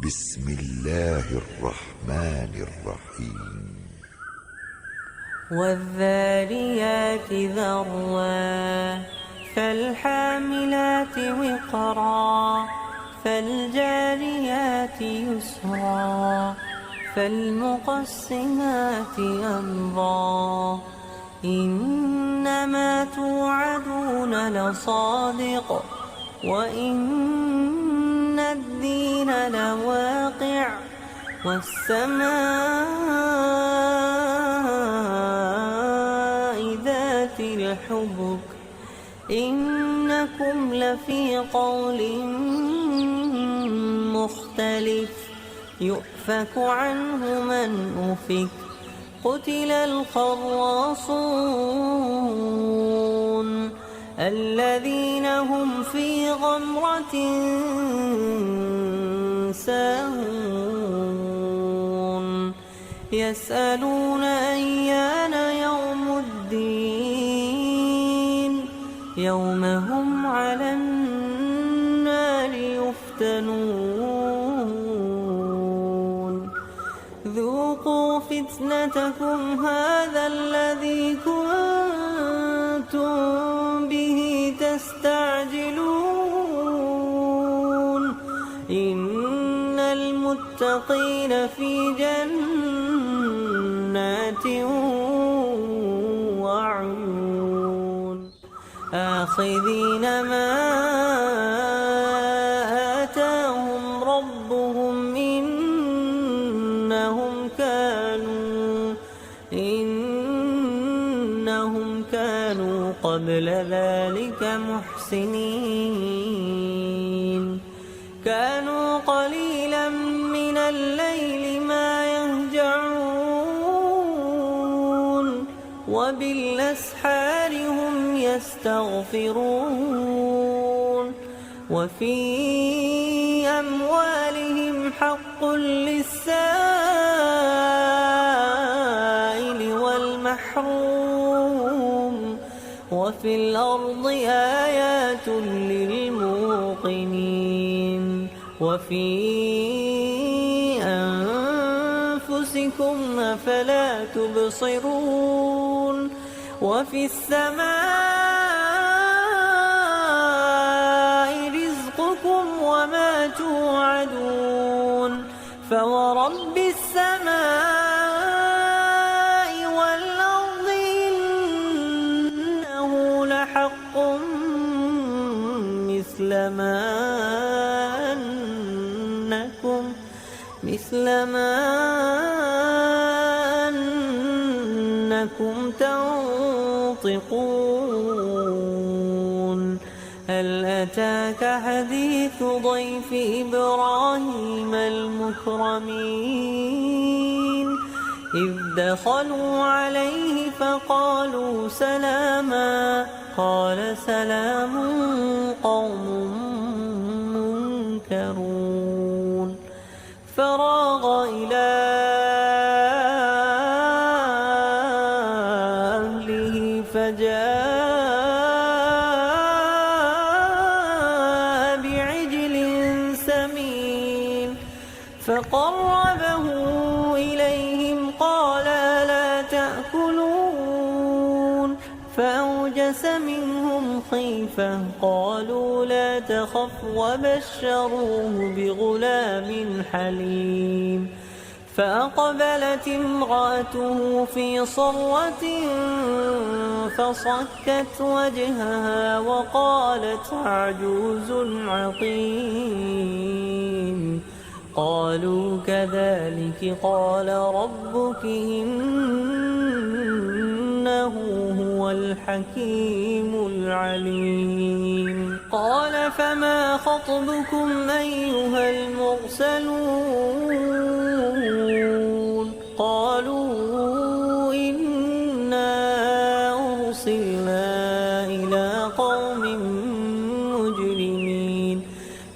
بسم الله الرحمن الرحيم والذاريات ذروا فالحاملات وقرا فالجاريات يسرا فالمقسمات أمرا إنما توعدون لصادق وإن الدين لواقع والسماء ذات الحبك إنكم لفي قول مختلف يؤفك عنه من أفك قتل الخراصون الذين هم في غمرة ساهون يسألون أيان يوم الدين يوم هم على النار يفتنون ذوقوا فتنتكم هذا الذي كنتم به تستعجلون إن المتقين في جنات وعيون آخذين ما آتاهم ربهم إنهم كانوا قبل ذلك محسنين كانوا قليلا من الليل ما يهجعون وبالأسحار هم يستغفرون وفي أموالهم حق للسائل والمحروم وفي الأرض آيات للموقنين وفي أنفسكم أفلا تبصرون وفي السماء رزقكم وما توعدون فورب السماء والأرض إنه لحق مثل ما أنكم تنطقون هل أتاك حديث ضيف إبراهيم المكرمين إذ دخلوا عليه فقالوا سلاما قال سلام قوم منكرون فراغ إلى أهله فجاء بعجل سمين فقربه إليهم قال ألا تأكلون فأوجس منهم خيفة قالوا لا تخف وبشروه بغلام حليم فأقبلت امرأته في صرة فصكت وجهها وقالت عجوز عقيم قالوا كذلك قال ربك إنه هو الحكيم العليم قال فما خطبكم أيها المرسلون قالوا إنا أرسلنا إلى قوم مجرمين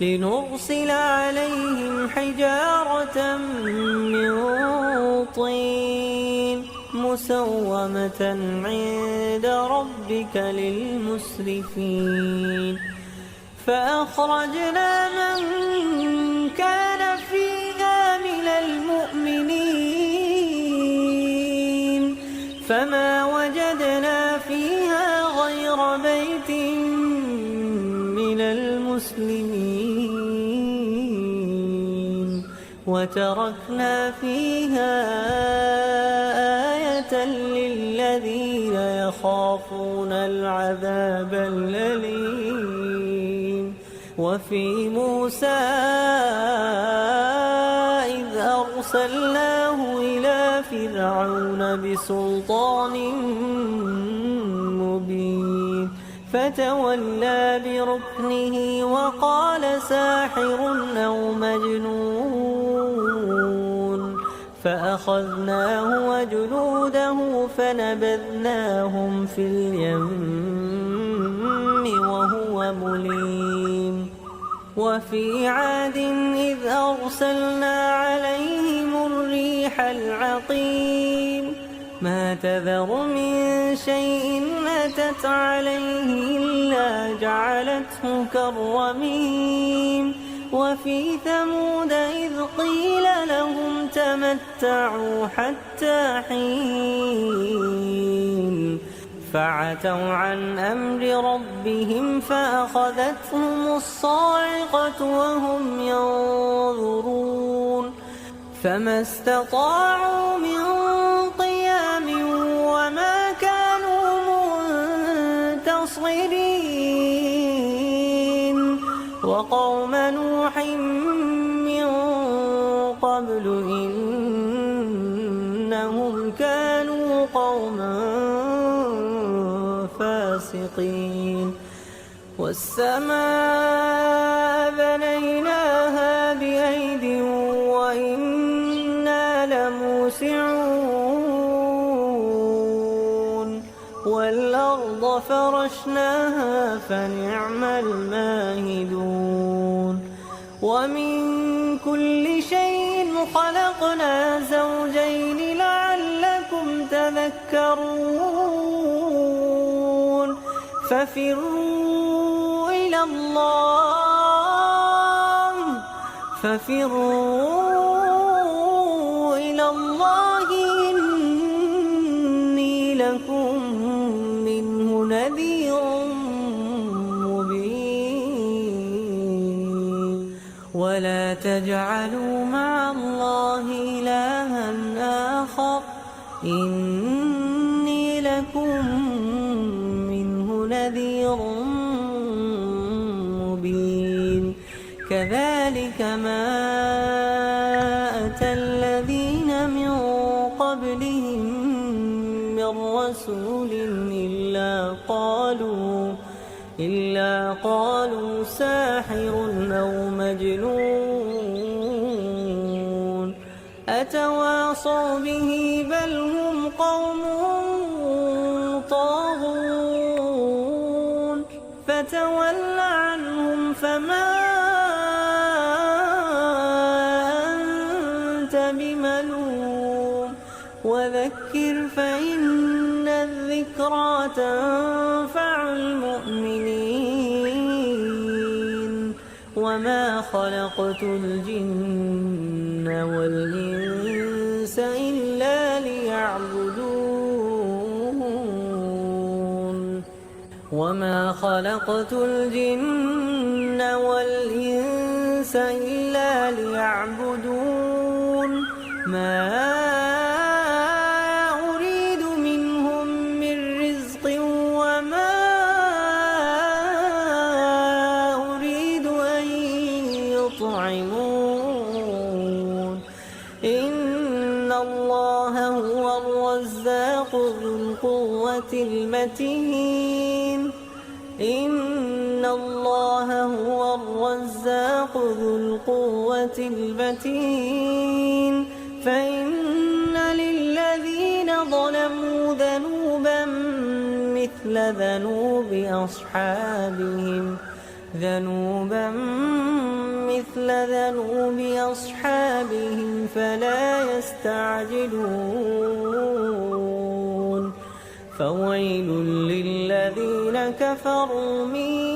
لنرسل عليهم حجارة من طين مسومة عند ربك للمسرفين فأخرجنا من كان فيه فما وجدنا فيها غير بيت من المسلمين وتركنا فيها آية للذين يخافون العذاب الأليم وفي موسى إذ أرسلناه إلى فرعون بسلطان مبين فتولى بركنه وقال ساحر أو مجنون فأخذناه وجنوده فنبذناهم في اليم وهو مليم وفي عاد إذ أرسلنا عليهم الريح العقيم ما تذر من شيء أتت عليه إلا جعلته كالرميم وفي ثمود إذ قيل لهم تمتعوا حتى حين فعتوا عن أمر ربهم فأخذتهم الصاعقة وهم ينظرون فما استطاعوا من قيام وما كانوا منتصرين وقوم نوح من قبل إنهم كانوا قوما فاسقين والسماء بنيناها بأيد وإنا لموسعون والأرض فرشناها فنعم الماهدون ومن كل شيء خلقنا زوجين لعلكم تذكرون ففروا إلى الله إني لكم منه نذير مبين ولا تجعلوا مع الله إلها آخر إني لكم منه نذير مبين كذلك ما أتى الذين من قبلهم من رسول إلا قالوا ساحر أو مجنون أتواصوا به بل هم قوم طاغون فتول عنهم فما أنت بملوم وذكر فإن الذكرى تنفع المؤمنين وما خلقت الجن والإنس إلا ليعبدون وما خلقت الجن والإنس إلا ليعبدون ما أريد منهم من رزق وما أريد أن يطعمون إن الله هو الرزاق ذو القوة المتين إن الله هو الرزاق ذو القوة المتين فإن للذين ظلموا ذنوبا مثل ذنوب أصحابهم فلا يستعجلون فويل للذين كفروا من